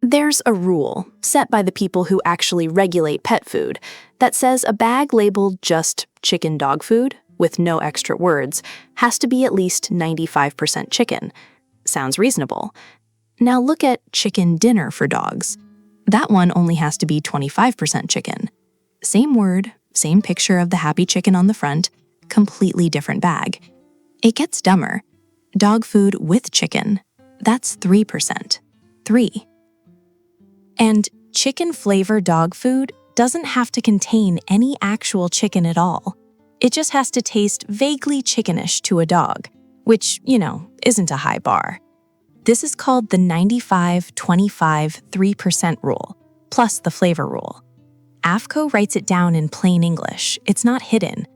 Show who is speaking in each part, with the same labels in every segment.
Speaker 1: There's a rule, set by the people who actually regulate pet food, that says a bag labeled just chicken dog food, with no extra words, has to be at least 95% chicken. Sounds reasonable. Now look at chicken dinner for dogs. That one only has to be 25% chicken. Same word, same picture of the happy chicken on the front, completely different bag. It gets dumber. Dog food with chicken, that's 3%. 3. And chicken flavor dog food doesn't have to contain any actual chicken at all. It just has to taste vaguely chickenish to a dog, which, isn't a high bar. This is called the 95-25-3% rule, plus the flavor rule. AAFCO writes it down in plain English. It's not hidden.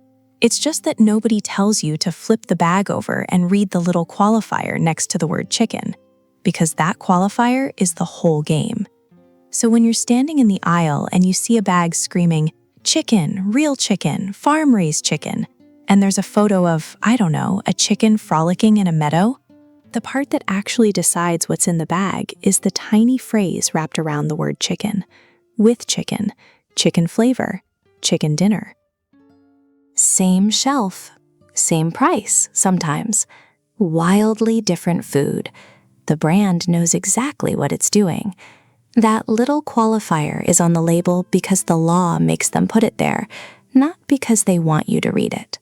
Speaker 1: It's just that nobody tells you to flip the bag over and read the little qualifier next to the word chicken, because that qualifier is the whole game. So when you're standing in the aisle and you see a bag screaming, chicken, real chicken, farm-raised chicken, and there's a photo of, a chicken frolicking in a meadow, the part that actually decides what's in the bag is the tiny phrase wrapped around the word chicken. With chicken, chicken flavor, chicken dinner. Same shelf, same price sometimes. Wildly different food. The brand knows exactly what it's doing. That little qualifier is on the label because the law makes them put it there, not because they want you to read it.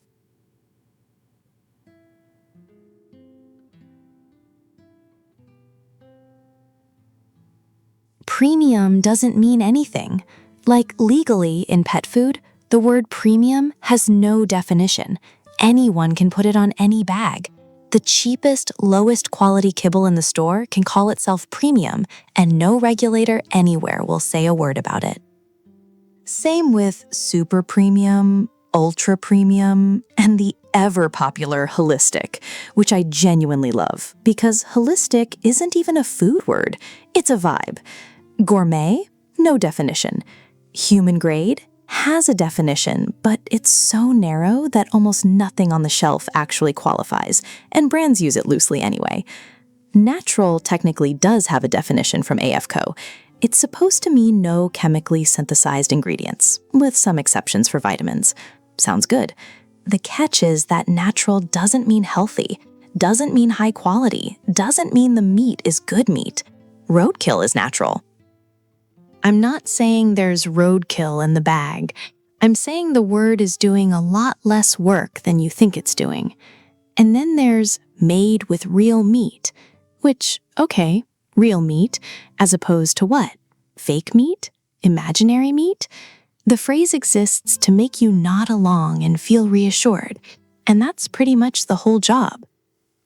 Speaker 1: Premium doesn't mean anything. Like legally in pet food, the word premium has no definition. Anyone can put it on any bag. The cheapest, lowest quality kibble in the store can call itself premium, and no regulator anywhere will say a word about it. Same with super premium, ultra premium, and the ever-popular holistic, which I genuinely love, because holistic isn't even a food word, it's a vibe. Gourmet? No definition. Human grade? Has a definition, but it's so narrow that almost nothing on the shelf actually qualifies, and brands use it loosely anyway. Natural technically does have a definition from AAFCO. It's supposed to mean no chemically synthesized ingredients, with some exceptions for vitamins. Sounds good. The catch is that natural doesn't mean healthy, doesn't mean high quality, doesn't mean the meat is good meat. Roadkill is natural. I'm not saying there's roadkill in the bag. I'm saying the word is doing a lot less work than you think it's doing. And then there's made with real meat, which, okay, real meat, as opposed to what? Fake meat? Imaginary meat? The phrase exists to make you nod along and feel reassured, and that's pretty much the whole job.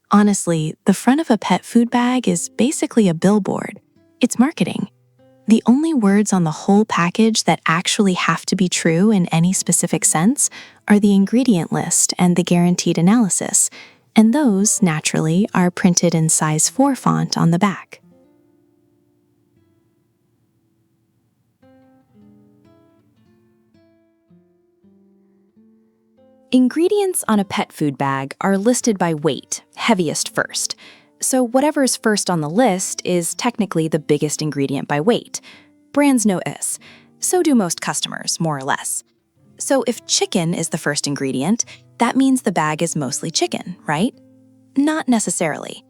Speaker 1: Honestly, the front of a pet food bag is basically a billboard. It's marketing. The only words on the whole package that actually have to be true in any specific sense are the ingredient list and the guaranteed analysis, and those, naturally, are printed in size 4 font on the back. Ingredients on a pet food bag are listed by weight, heaviest first. So whatever's first on the list is technically the biggest ingredient by weight. Brands know this. So do most customers, more or less. So if chicken is the first ingredient, that means the bag is mostly chicken, right? Not necessarily.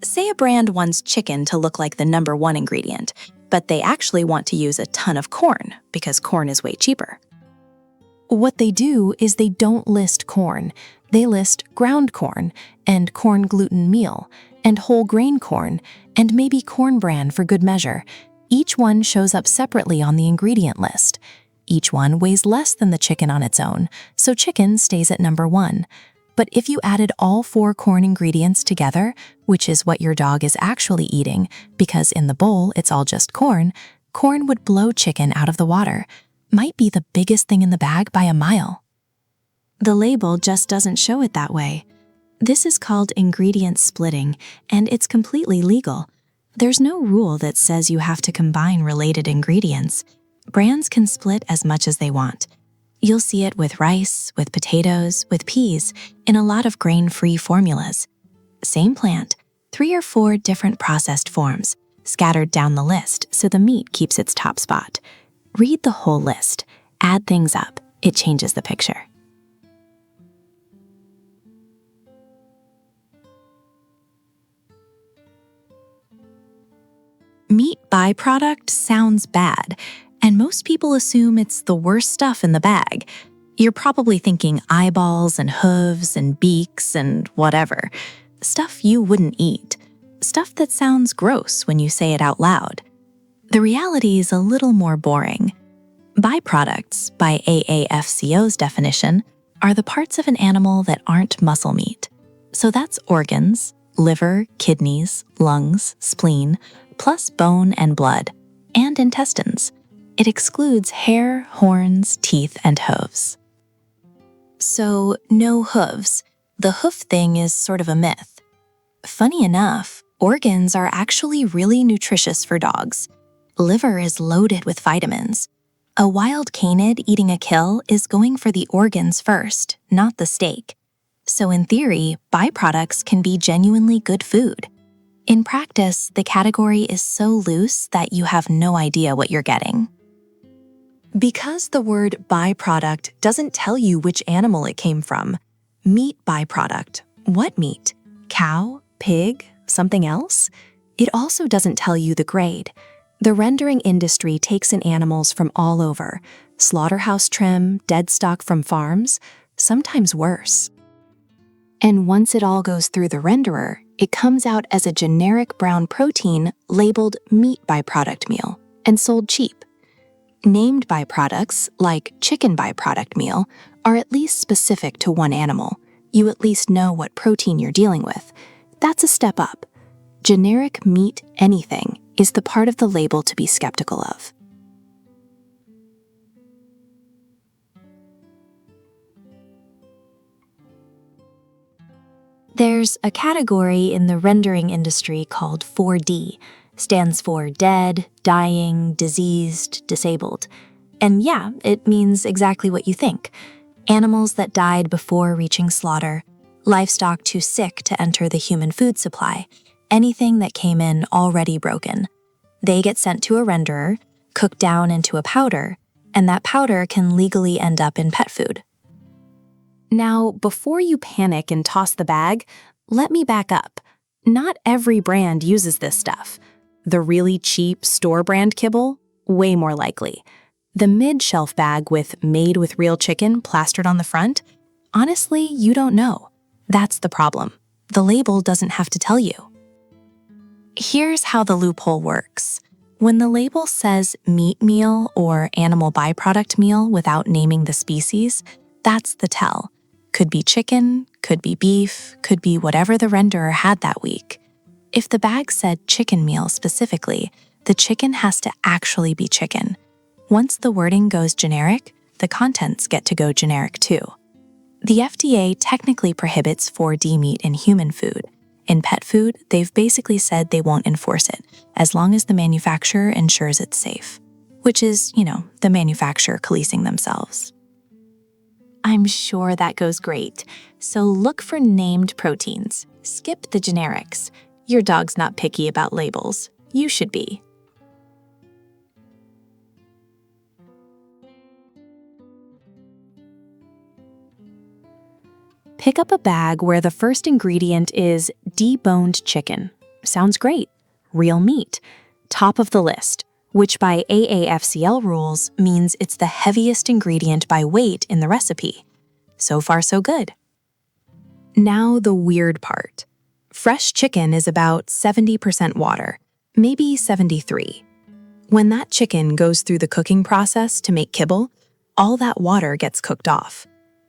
Speaker 1: Say a brand wants chicken to look like the number 1 ingredient, but they actually want to use a ton of corn because corn is way cheaper. What they do is they don't list corn. They list ground corn and corn gluten meal and whole grain corn and maybe corn bran for good measure. Each one shows up separately on the ingredient list. Each one weighs less than the chicken on its own, so chicken stays at number 1. But if you added all 4 corn ingredients together, which is what your dog is actually eating, because in the bowl it's all just corn, corn would blow chicken out of the water. Might be the biggest thing in the bag by a mile. The label just doesn't show it that way. This is called ingredient splitting, and it's completely legal. There's no rule that says you have to combine related ingredients. Brands can split as much as they want. You'll see it with rice, with potatoes, with peas, in a lot of grain-free formulas. Same plant, 3 or 4 different processed forms, scattered down the list so the meat keeps its top spot. Read the whole list. Add things up. It changes the picture. Meat byproduct sounds bad, and most people assume it's the worst stuff in the bag. You're probably thinking eyeballs and hooves and beaks and whatever. Stuff you wouldn't eat. Stuff that sounds gross when you say it out loud. The reality is a little more boring. Byproducts, by AAFCO's definition, are the parts of an animal that aren't muscle meat. So that's organs, liver, kidneys, lungs, spleen, plus bone and blood, and intestines. It excludes hair, horns, teeth, and hooves. So, no hooves. The hoof thing is sort of a myth. Funny enough, organs are actually really nutritious for dogs. Liver is loaded with vitamins. A wild canid eating a kill is going for the organs first, not the steak. So in theory, byproducts can be genuinely good food. In practice, the category is so loose that you have no idea what you're getting. Because the word byproduct doesn't tell you which animal it came from. Meat byproduct. What meat? Cow? Pig? Something else? It also doesn't tell you the grade. The rendering industry takes in animals from all over. Slaughterhouse trim, dead stock from farms, sometimes worse. And once it all goes through the renderer, it comes out as a generic brown protein labeled meat byproduct meal and sold cheap. Named byproducts, like chicken byproduct meal, are at least specific to one animal. You at least know what protein you're dealing with. That's a step up. Generic meat anything is the part of the label to be skeptical of. There's a category in the rendering industry called 4D, stands for dead, dying, diseased, disabled. And yeah, it means exactly what you think. Animals that died before reaching slaughter, livestock too sick to enter the human food supply, anything that came in already broken. They get sent to a renderer, cooked down into a powder, and that powder can legally end up in pet food. Now, before you panic and toss the bag, let me back up. Not every brand uses this stuff. The really cheap store brand kibble? Way more likely. The mid-shelf bag with "made with real chicken" plastered on the front? Honestly, you don't know. That's the problem. The label doesn't have to tell you. Here's how the loophole works. When the label says meat meal or animal byproduct meal without naming the species, that's the tell. Could be chicken, could be beef, could be whatever the renderer had that week. If the bag said chicken meal specifically, the chicken has to actually be chicken. Once the wording goes generic, the contents get to go generic too. The FDA technically prohibits 4D meat in human food. In pet food, they've basically said they won't enforce it, as long as the manufacturer ensures it's safe. Which is, the manufacturer policing themselves. I'm sure that goes great. So look for named proteins. Skip the generics. Your dog's not picky about labels. You should be. Pick up a bag where the first ingredient is deboned chicken. Sounds great. Real meat. Top of the list, which by AAFCO rules means it's the heaviest ingredient by weight in the recipe. So far, so good. Now the weird part. Fresh chicken is about 70% water, maybe 73. When that chicken goes through the cooking process to make kibble, all that water gets cooked off.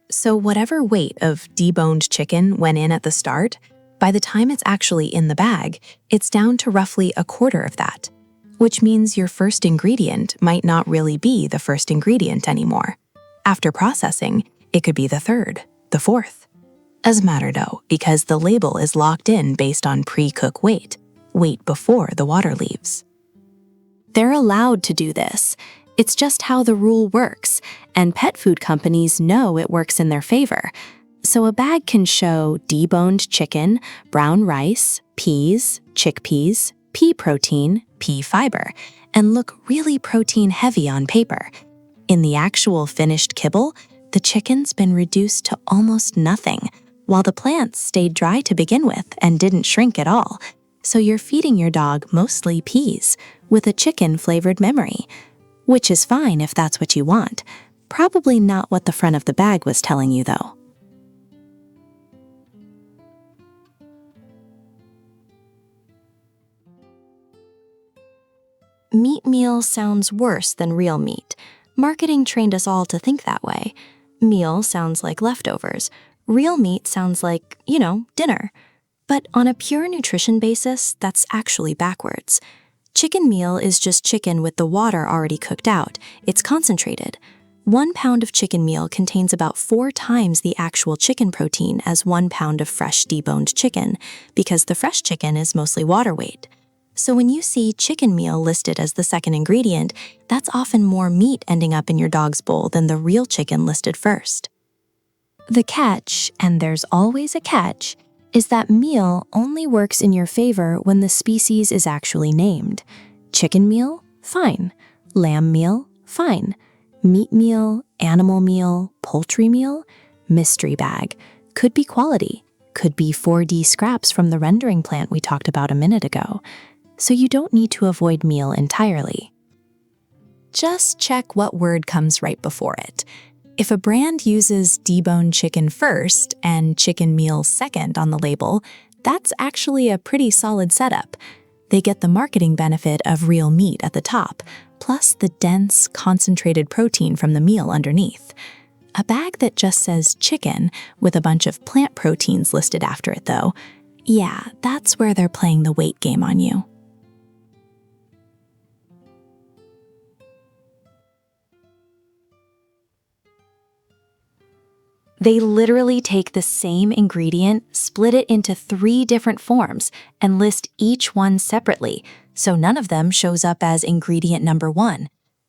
Speaker 1: So whatever weight of deboned chicken went in at the start, by the time it's actually in the bag, it's down to roughly a quarter of that, which means your first ingredient might not really be the first ingredient anymore. After processing, it could be the third, the fourth. Doesn't matter though, because the label is locked in based on pre-cook weight before the water leaves. They're allowed to do this. It's just how the rule works, and pet food companies know it works in their favor. So a bag can show deboned chicken, brown rice, peas, chickpeas, pea protein, pea fiber, and look really protein heavy on paper. In the actual finished kibble, the chicken's been reduced to almost nothing, while the plants stayed dry to begin with and didn't shrink at all. So you're feeding your dog mostly peas, with a chicken-flavored memory. Which is fine if that's what you want. Probably not what the front of the bag was telling you, though. Meat meal sounds worse than real meat. Marketing trained us all to think that way. Meal sounds like leftovers. Real meat sounds like, dinner. But on a pure nutrition basis, that's actually backwards. Chicken meal is just chicken with the water already cooked out. It's concentrated. 1 pound of chicken meal contains about 4 times the actual chicken protein as 1 pound of fresh deboned chicken, because the fresh chicken is mostly water weight. So when you see chicken meal listed as the second ingredient, that's often more meat ending up in your dog's bowl than the real chicken listed first. The catch, and there's always a catch, is that meal only works in your favor when the species is actually named. Chicken meal? Fine. Lamb meal? Fine. Meat meal, animal meal, poultry meal? Mystery bag. Could be quality. Could be 4D scraps from the rendering plant we talked about a minute ago. So you don't need to avoid meal entirely. Just check what word comes right before it. If a brand uses deboned chicken first and chicken meal second on the label, that's actually a pretty solid setup. They get the marketing benefit of real meat at the top, plus the dense, concentrated protein from the meal underneath. A bag that just says chicken with a bunch of plant proteins listed after it, though, yeah, that's where they're playing the weight game on you. They literally take the same ingredient, split it into 3 different forms, and list each one separately, so none of them shows up as ingredient number 1.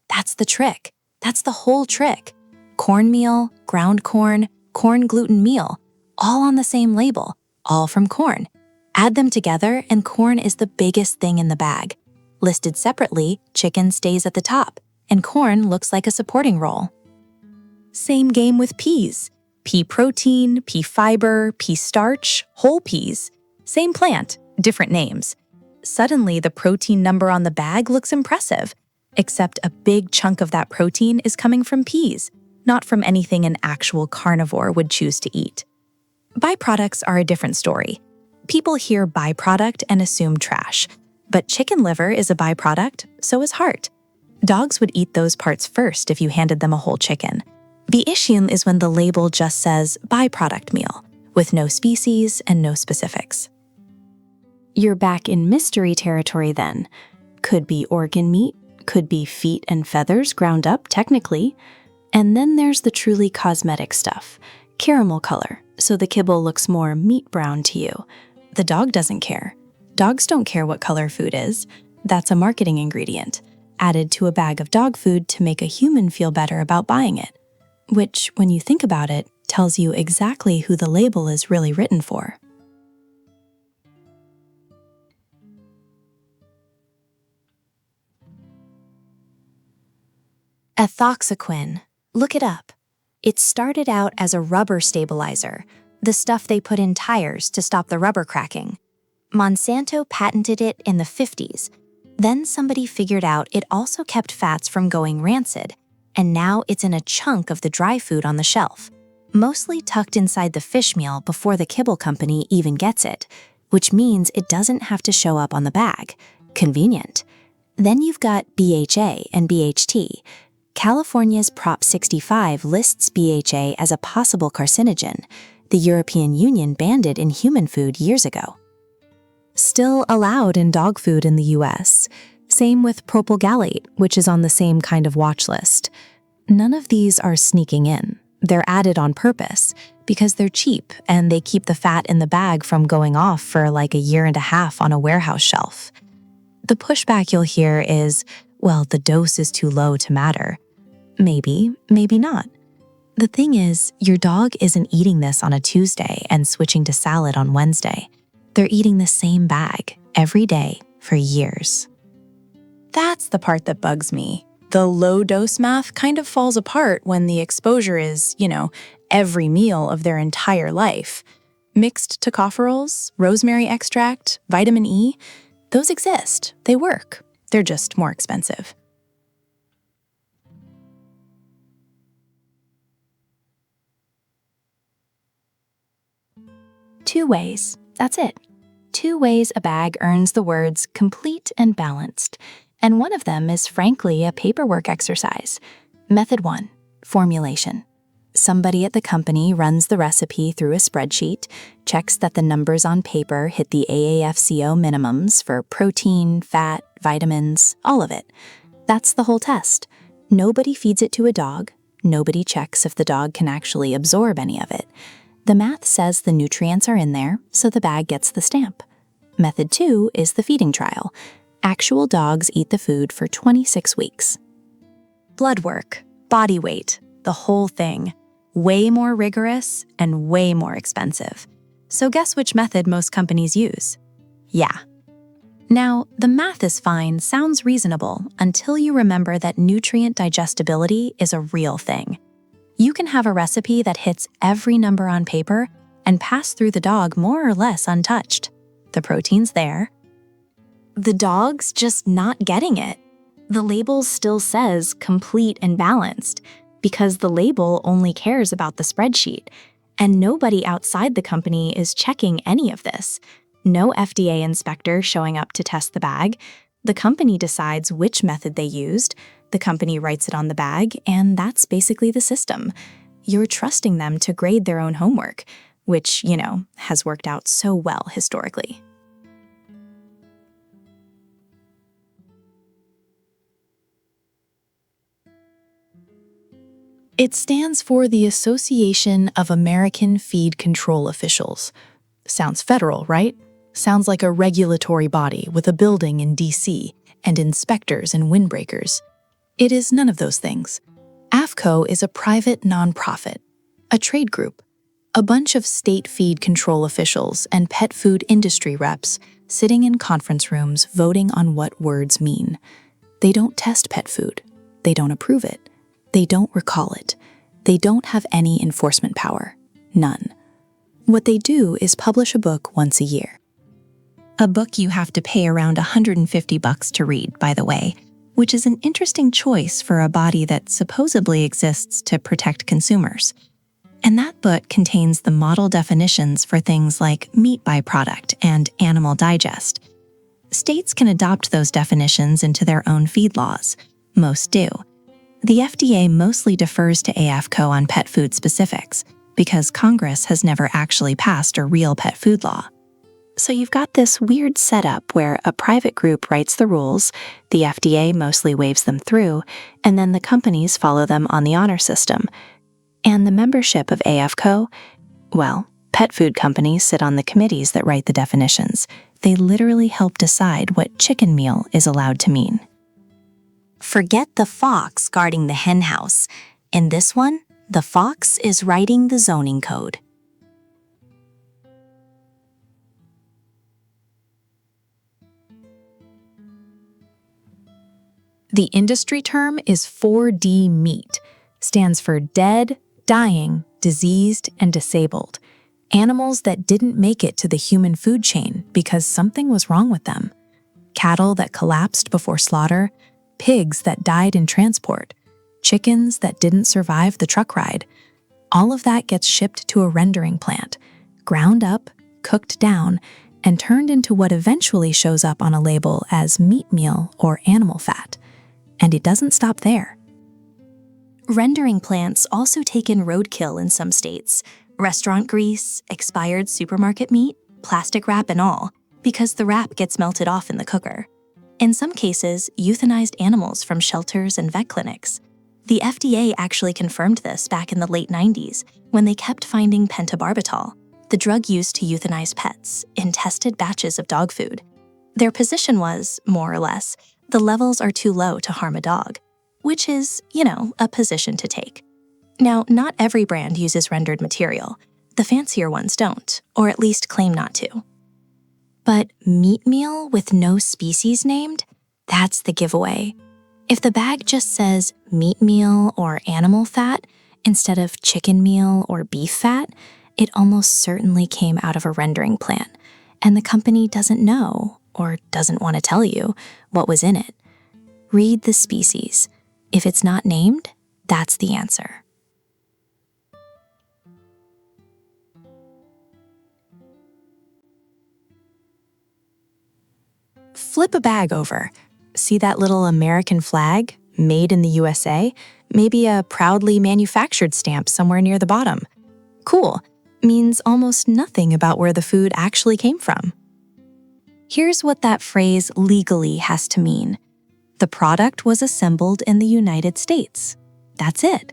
Speaker 1: That's the trick. That's the whole trick. Cornmeal, ground corn, corn gluten meal, all on the same label, all from corn. Add them together and corn is the biggest thing in the bag. Listed separately, chicken stays at the top, and corn looks like a supporting role. Same game with peas. Pea protein, pea fiber, pea starch, whole peas. Same plant, different names. Suddenly, the protein number on the bag looks impressive, except a big chunk of that protein is coming from peas, not from anything an actual carnivore would choose to eat. Byproducts are a different story. People hear byproduct and assume trash, but chicken liver is a byproduct, so is heart. Dogs would eat those parts first if you handed them a whole chicken. The issue is when the label just says byproduct meal, with no species and no specifics. You're back in mystery territory then. Could be organ meat, could be feet and feathers ground up technically, and then there's the truly cosmetic stuff, caramel color, so the kibble looks more meat brown to you. The dog doesn't care. Dogs don't care what color food is. That's a marketing ingredient, added to a bag of dog food to make a human feel better about buying it. Which, when you think about it, tells you exactly who the label is really written for. Ethoxyquin. Look it up. It started out as a rubber stabilizer, the stuff they put in tires to stop the rubber cracking. Monsanto patented it in the 50s. Then somebody figured out it also kept fats from going rancid, and now it's in a chunk of the dry food on the shelf, mostly tucked inside the fish meal before the kibble company even gets it, which means it doesn't have to show up on the bag. Convenient. Then you've got BHA and BHT. California's Prop 65 lists BHA as a possible carcinogen. The European Union banned it in human food years ago. Still allowed in dog food in the US. Same with propylgallate, which is on the same kind of watch list. None of these are sneaking in. They're added on purpose because they're cheap and they keep the fat in the bag from going off for like a year and a half on a warehouse shelf. The pushback you'll hear is, well, the dose is too low to matter. Maybe, maybe not. The thing is, your dog isn't eating this on a Tuesday and switching to salad on Wednesday. They're eating the same bag every day for years. That's the part that bugs me. The low-dose math kind of falls apart when the exposure is, every meal of their entire life. Mixed tocopherols, rosemary extract, vitamin E, those exist. They work. They're just more expensive. Two ways. That's it. 2 ways a bag earns the words complete and balanced. And one of them is frankly a paperwork exercise. Method 1, formulation. Somebody at the company runs the recipe through a spreadsheet, checks that the numbers on paper hit the AAFCO minimums for protein, fat, vitamins, all of it. That's the whole test. Nobody feeds it to a dog. Nobody checks if the dog can actually absorb any of it. The math says the nutrients are in there, so the bag gets the stamp. Method 2 is the feeding trial. Actual dogs eat the food for 26 weeks. Blood work, body weight, the whole thing. Way more rigorous and way more expensive. So guess which method most companies use? Yeah. Now, the math is fine, sounds reasonable, until you remember that nutrient digestibility is a real thing. You can have a recipe that hits every number on paper and pass through the dog more or less untouched. The protein's there. The dog's just not getting it. The label still says complete and balanced because the label only cares about the spreadsheet, and nobody outside the company is checking any of this. No FDA inspector showing up to test the bag. The company decides which method they used, the company writes it on the bag, and that's basically the system. You're trusting them to grade their own homework, which, has worked out so well historically. It stands for the Association of American Feed Control Officials. Sounds federal, right? Sounds like a regulatory body with a building in D.C. and inspectors and windbreakers. It is none of those things. AAFCO is a private nonprofit, a trade group, a bunch of state feed control officials and pet food industry reps sitting in conference rooms voting on what words mean. They don't test pet food. They don't approve it. They don't recall it. They don't have any enforcement power. None. What they do is publish a book once a year. A book you have to pay around $150 to read, by the way, which is an interesting choice for a body that supposedly exists to protect consumers. And that book contains the model definitions for things like meat byproduct and animal digest. States can adopt those definitions into their own feed laws. Most do. The FDA mostly defers to AAFCO on pet food specifics because Congress has never actually passed a real pet food law. So you've got this weird setup where a private group writes the rules, the FDA mostly waves them through, and then the companies follow them on the honor system. And the membership of AAFCO, well, pet food companies sit on the committees that write the definitions. They literally help decide what chicken meal is allowed to mean. Forget the fox guarding the hen house. In this one, the fox is writing the zoning code. The industry term is 4D meat, stands for dead, dying, diseased, and disabled. Animals that didn't make it to the human food chain because something was wrong with them. Cattle that collapsed before slaughter, pigs that died in transport, chickens that didn't survive the truck ride. All of that gets shipped to a rendering plant, ground up, cooked down, and turned into what eventually shows up on a label as meat meal or animal fat. And it doesn't stop there. Rendering plants also take in roadkill in some states, restaurant grease, expired supermarket meat, plastic wrap and all, because the wrap gets melted off in the cooker. In some cases, euthanized animals from shelters and vet clinics. The FDA actually confirmed this back in the late 90s when they kept finding pentobarbital, the drug used to euthanize pets, in tested batches of dog food. Their position was, more or less, the levels are too low to harm a dog, which is, a position to take. Now, not every brand uses rendered material. The fancier ones don't, or at least claim not to. But meat meal with no species named? That's the giveaway. If the bag just says meat meal or animal fat instead of chicken meal or beef fat, it almost certainly came out of a rendering plant, and the company doesn't know, or doesn't want to tell you, what was in it. Read the species. If it's not named, that's the answer. Flip a bag over. See that little American flag, made in the USA? Maybe a proudly manufactured stamp somewhere near the bottom. Cool. Means almost nothing about where the food actually came from. Here's what that phrase legally has to mean. The product was assembled in the United States. That's it.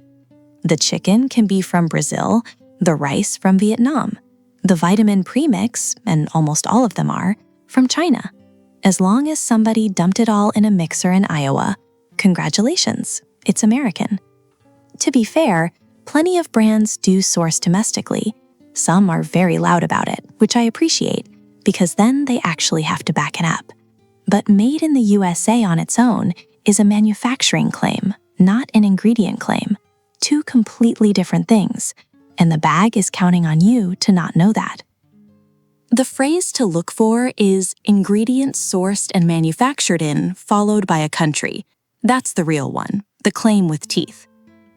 Speaker 1: The chicken can be from Brazil, the rice from Vietnam, the vitamin premix, and almost all of them are, from China. As long as somebody dumped it all in a mixer in Iowa, congratulations, it's American. To be fair, plenty of brands do source domestically. Some are very loud about it, which I appreciate, because then they actually have to back it up. But made in the USA on its own is a manufacturing claim, not an ingredient claim. Two completely different things, and the bag is counting on you to not know that. The phrase to look for is ingredients sourced and manufactured in, followed by a country. That's the real one, the claim with teeth.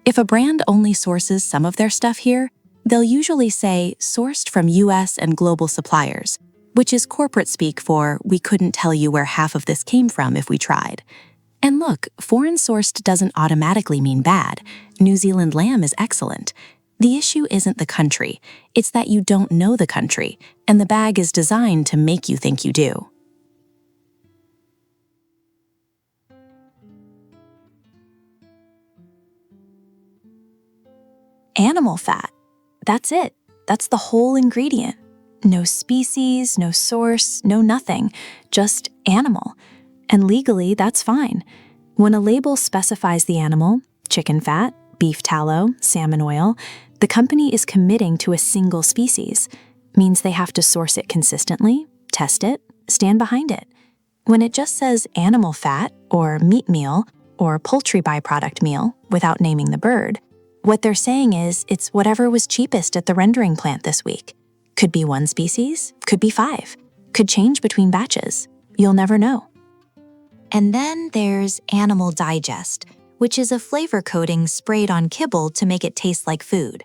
Speaker 1: If a brand only sources some of their stuff here, they'll usually say sourced from US and global suppliers, which is corporate speak for we couldn't tell you where half of this came from if we tried. And look, foreign sourced doesn't automatically mean bad. New Zealand lamb is excellent. The issue isn't the country, it's that you don't know the country, and the bag is designed to make you think you do. Animal fat. That's it. That's the whole ingredient. No species, no source, no nothing, just animal. And legally, that's fine. When a label specifies the animal, chicken fat, beef tallow, salmon oil, the company is committing to a single species. Means they have to source it consistently, test it, stand behind it. When it just says animal fat, or meat meal, or poultry byproduct meal, without naming the bird, what they're saying is it's whatever was cheapest at the rendering plant this week. Could be one species, could be 5, could change between batches. You'll never know. And then there's Animal Digest, which is a flavor coating sprayed on kibble to make it taste like food.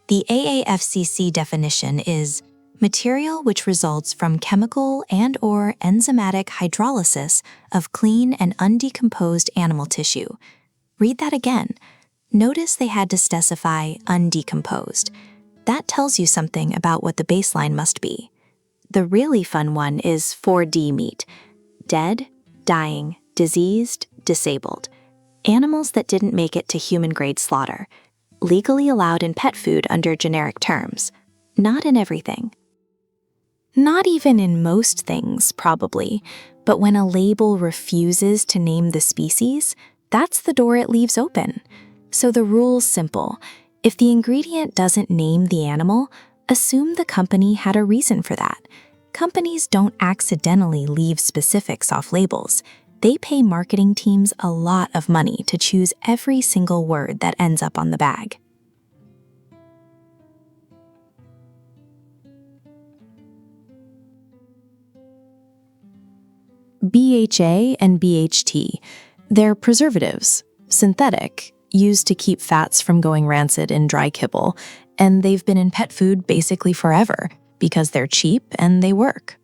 Speaker 1: The AAFCO definition is material which results from chemical and/or enzymatic hydrolysis of clean and undecomposed animal tissue. Read that again. Notice they had to specify undecomposed. That tells you something about what the baseline must be. The really fun one is 4D meat. Dead, dying, diseased, disabled. Animals that didn't make it to human-grade slaughter. Legally allowed in pet food under generic terms. Not in everything. Not even in most things, probably. But when a label refuses to name the species, that's the door it leaves open. So the rule's simple. If the ingredient doesn't name the animal, assume the company had a reason for that. Companies don't accidentally leave specifics off labels. They pay marketing teams a lot of money to choose every single word that ends up on the bag. BHA and BHT. They're preservatives, synthetic, used to keep fats from going rancid in dry kibble, and they've been in pet food basically forever because they're cheap and they work.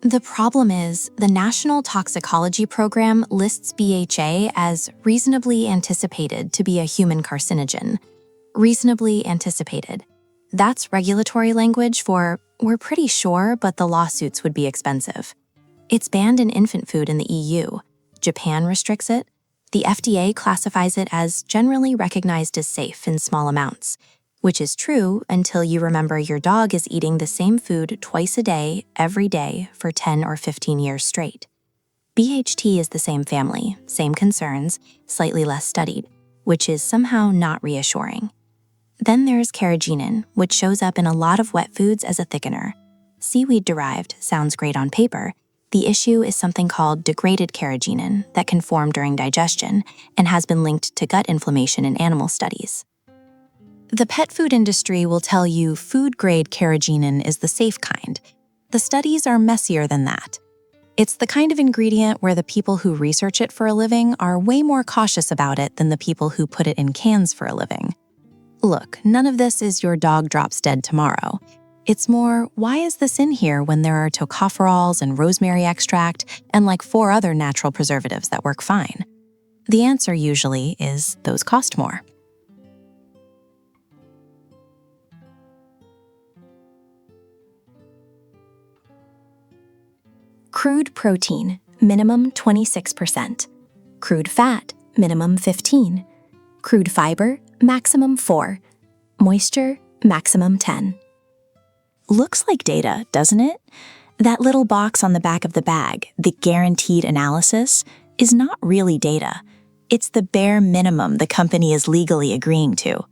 Speaker 1: The problem is, the National Toxicology Program lists BHA as reasonably anticipated to be a human carcinogen. Reasonably anticipated. That's regulatory language for, we're pretty sure, but the lawsuits would be expensive. It's banned in infant food in the EU. Japan restricts it. The FDA classifies it as generally recognized as safe in small amounts, which is true until you remember your dog is eating the same food twice a day, every day, for 10 or 15 years straight. BHT is the same family, same concerns, slightly less studied, which is somehow not reassuring. Then there's Carrageenan, which shows up in a lot of wet foods as a thickener. Seaweed-derived sounds great on paper. The issue is something called degraded carrageenan that can form during digestion and has been linked to gut inflammation in animal studies. The pet food industry will tell you food-grade carrageenan is the safe kind. The studies are messier than that. It's the kind of ingredient where the people who research it for a living are way more cautious about it than the people who put it in cans for a living. Look, none of this is your dog drops dead tomorrow. It's more, why is this in here when there are tocopherols and rosemary extract and like 4 other natural preservatives that work fine? The answer usually is those cost more. Crude protein, minimum 26%. Crude fat, minimum 15%. Crude fiber, maximum 4%. Moisture, maximum 10%. Looks like data, doesn't it? That little box on the back of the bag, the guaranteed analysis, is not really data. It's the bare minimum the company is legally agreeing to.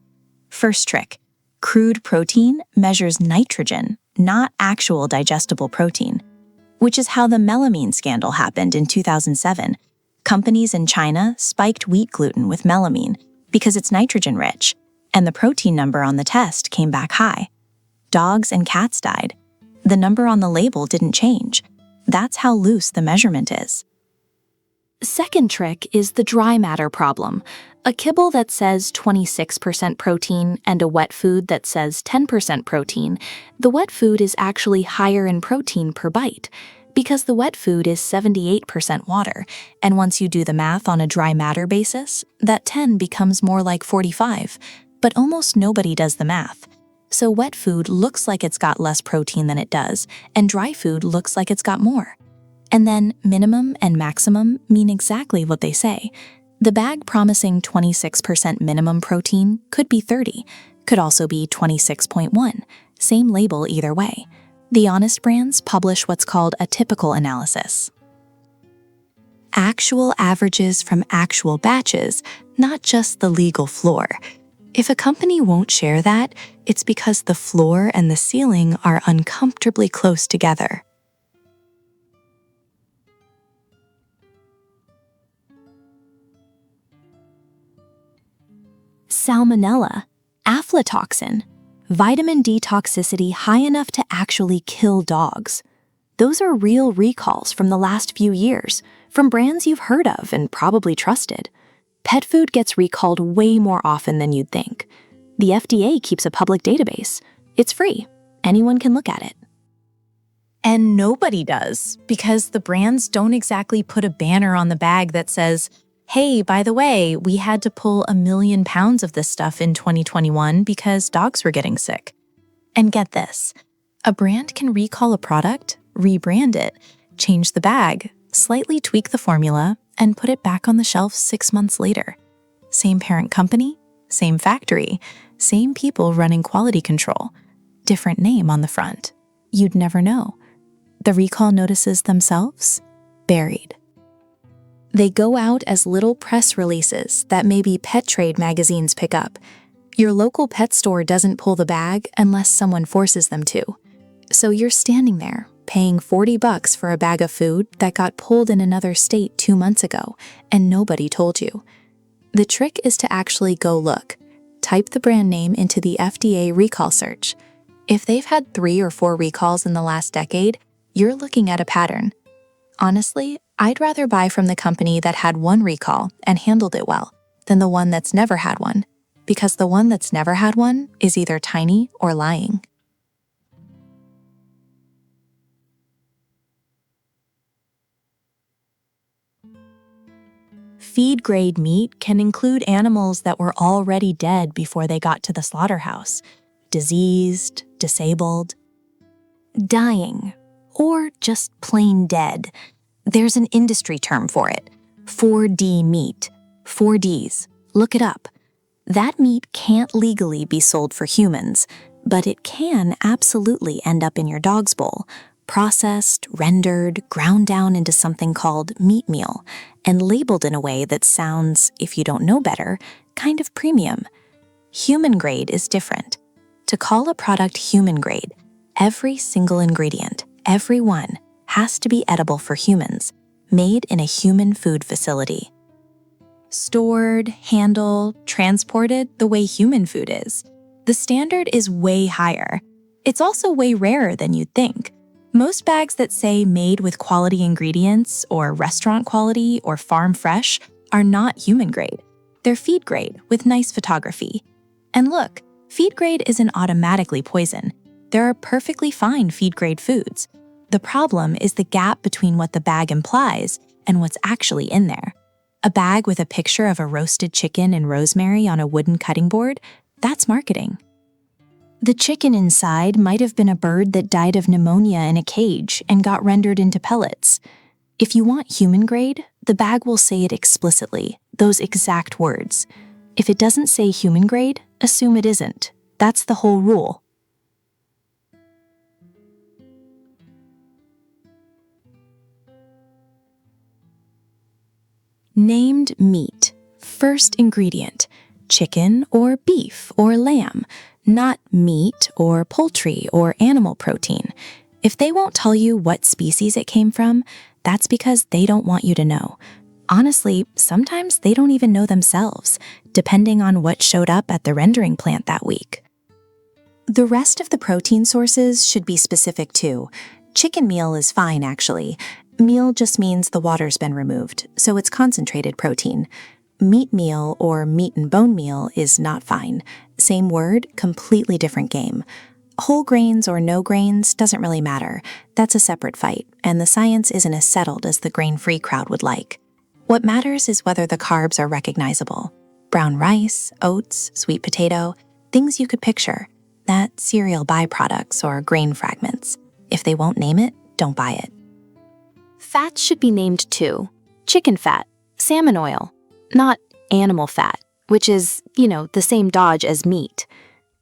Speaker 1: First trick, crude protein measures nitrogen, not actual digestible protein, which is how the melamine scandal happened in 2007. Companies in China spiked wheat gluten with melamine because it's nitrogen-rich, and the protein number on the test came back high. Dogs and cats died. The number on the label didn't change. That's how loose the measurement is. Second trick is the dry matter problem. A kibble that says 26% protein and a wet food that says 10% protein, the wet food is actually higher in protein per bite because the wet food is 78% water, and once you do the math on a dry matter basis, that 10 becomes more like 45, but almost nobody does the math. So wet food looks like it's got less protein than it does, and dry food looks like it's got more. And then minimum and maximum mean exactly what they say. The bag promising 26% minimum protein could be 30, could also be 26.1, same label either way. The honest brands publish what's called a typical analysis. Actual averages from actual batches, not just the legal floor. If a company won't share that, it's because the floor and the ceiling are uncomfortably close together. Salmonella, aflatoxin, vitamin D toxicity high enough to actually kill dogs. Those are real recalls from the last few years, from brands you've heard of and probably trusted. Pet food gets recalled way more often than you'd think. The FDA keeps a public database. It's free. Anyone can look at it. And nobody does, because the brands don't exactly put a banner on the bag that says, hey, by the way, we had to pull 1 million pounds of this stuff in 2021 because dogs were getting sick. And get this, a brand can recall a product, rebrand it, change the bag, slightly tweak the formula, and put it back on the shelf 6 months later. Same parent company, same factory, same people running quality control, different name on the front. You'd never know. The recall notices themselves? Buried. They go out as little press releases that maybe pet trade magazines pick up. Your local pet store doesn't pull the bag unless someone forces them to. So you're standing there, paying $40 for a bag of food that got pulled in another state 2 months ago, and nobody told you. The trick is to actually go look. Type the brand name into the FDA recall search. If they've had 3 or 4 recalls in the last decade, you're looking at a pattern. Honestly, I'd rather buy from the company that had 1 recall and handled it well than the one that's never had one, because the one that's never had one is either tiny or lying. Feed-grade meat can include animals that were already dead before they got to the slaughterhouse, diseased, disabled, dying, or just plain dead. There's an industry term for it, 4D meat, 4Ds, look it up. That meat can't legally be sold for humans, but it can absolutely end up in your dog's bowl, processed, rendered, ground down into something called meat meal, and labeled in a way that sounds, if you don't know better, kind of premium. Human grade is different. To call a product human grade, Every single ingredient, every one, has to be edible for humans, made in a human food facility. Stored, handled, transported the way human food is. The standard is way higher. It's also way rarer than you'd think. Most bags that say made with quality ingredients or restaurant quality or farm fresh are not human grade. They're feed grade with nice photography. And look, feed grade isn't automatically poison. There are perfectly fine feed grade foods. The problem is the gap between what the bag implies and what's actually in there. A bag with a picture of a roasted chicken and rosemary on a wooden cutting board, that's marketing. The chicken inside might have been a bird that died of pneumonia in a cage and got rendered into pellets. If you want human grade, the bag will say it explicitly, those exact words. If it doesn't say human grade, assume it isn't. That's the whole rule. Named meat. First ingredient, chicken or beef or lamb, not meat or poultry or animal protein. If they won't tell you what species it came from, that's because they don't want you to know. Honestly, sometimes they don't even know themselves, depending on what showed up at the rendering plant that week. The rest of the protein sources should be specific too. Chicken meal is fine, actually. Meal just means the water's been removed, so it's concentrated protein. Meat meal or meat and bone meal is not fine. Same word, completely different game. Whole grains or no grains doesn't really matter. That's a separate fight, and the science isn't as settled as the grain-free crowd would like. What matters is whether the carbs are recognizable. Brown rice, oats, sweet potato, things you could picture. Not cereal byproducts or grain fragments. If they won't name it, don't buy it. Fats should be named too. Chicken fat, salmon oil, not animal fat, which is, the same dodge as meat.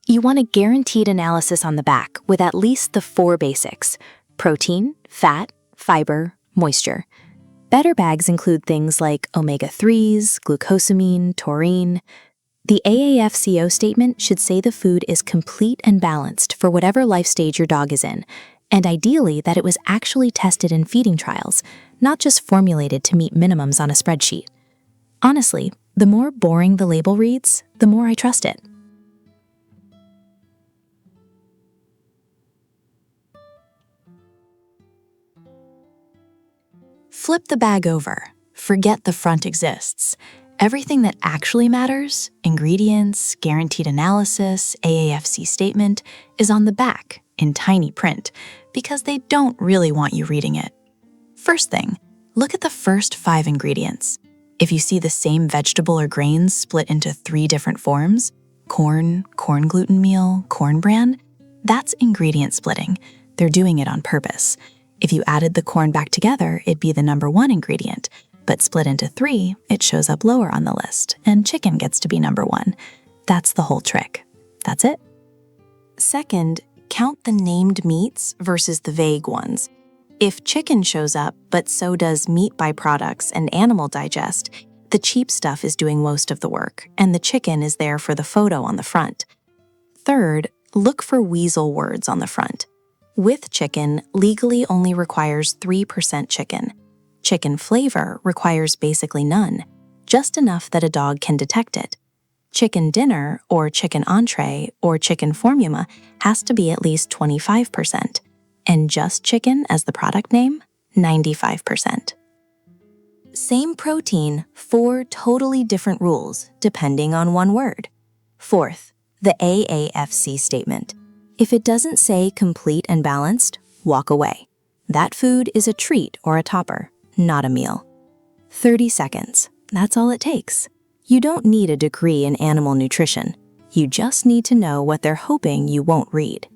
Speaker 1: You want a guaranteed analysis on the back with at least the 4 basics: protein, fat, fiber, moisture. Better bags include things like omega-3s, glucosamine, taurine. The AAFCO statement should say the food is complete and balanced for whatever life stage your dog is in, and ideally that it was actually tested in feeding trials, not just formulated to meet minimums on a spreadsheet. Honestly, the more boring the label reads, the more I trust it. Flip the bag over. Forget the front exists. Everything that actually matters, ingredients, guaranteed analysis, AAFC statement, is on the back in tiny print because they don't really want you reading it. First thing, look at the first 5 ingredients. If you see the same vegetable or grains split into 3 different forms, corn, corn gluten meal, corn bran, that's ingredient splitting. They're doing it on purpose. If you added the corn back together, it'd be the number 1 ingredient, but split into 3, it shows up lower on the list, and chicken gets to be number 1. That's the whole trick. That's it. Second, count the named meats versus the vague ones. If chicken shows up, but so does meat byproducts and animal digest, the cheap stuff is doing most of the work, and the chicken is there for the photo on the front. Third, look for weasel words on the front. With chicken, legally only requires 3% chicken. Chicken flavor requires basically none, just enough that a dog can detect it. Chicken dinner or chicken entree or chicken formula has to be at least 25%. And just chicken as the product name, 95%. Same protein, 4 totally different rules, depending on one word. Fourth, the AAFC statement. If it doesn't say complete and balanced, walk away. That food is a treat or a topper, not a meal. 30 seconds, that's all it takes. You don't need a degree in animal nutrition. You just need to know what they're hoping you won't read.